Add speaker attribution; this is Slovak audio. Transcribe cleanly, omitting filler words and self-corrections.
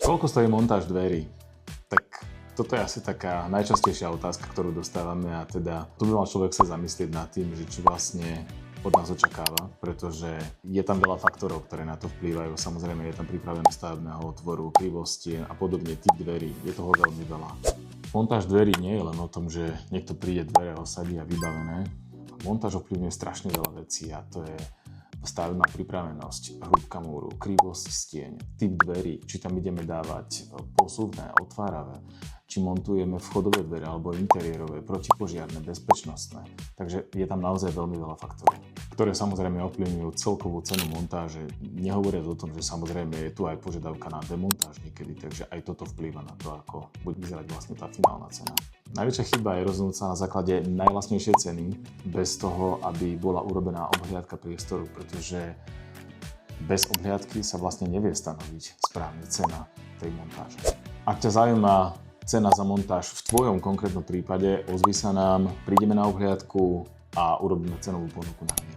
Speaker 1: Koľko stojí montáž dverí? Tak toto je asi taká najčastejšia otázka, ktorú dostávame a teda tu by mal človek sa zamyslieť nad tým, že či vlastne od nás očakáva, pretože je tam veľa faktorov, ktoré na to vplývajú. Samozrejme je tam prípravenosť stavebného otvoru, krivosť a podobne typ dverí. Je toho veľmi veľa. Montáž dverí nie je len o tom, že niekto príde, dvere osadí a vybavené. Montáž ovplyvňuje strašne veľa vecí a to je stavebná pripravenosť, hrúbka múru, krivosť stieň, typ dverí, či tam ideme dávať posuvné, otváravé, či montujeme vchodové dvere alebo interiérové, protipožiarne, bezpečnostné. Takže je tam naozaj veľmi veľa faktorov, ktoré samozrejme ovplyvňujú celkovú cenu montáže. Nehovoriac o tom, že samozrejme je tu aj požiadavka na demontáž niekedy, takže aj toto vplýva na to, ako bude vyzerať vlastne tá finálna cena. Najväčšia chyba je rozhodnúť sa na základe najlacnejšej ceny, bez toho, aby bola urobená obhliadka priestoru, pretože bez obhliadky sa vlastne nevie stanoviť správne cena tej montáže. Ak ťa zaujíma cena za montáž v tvojom konkrétnom prípade, ozvi sa nám, prídeme na obhliadku a urobíme cenovú ponuku na nej.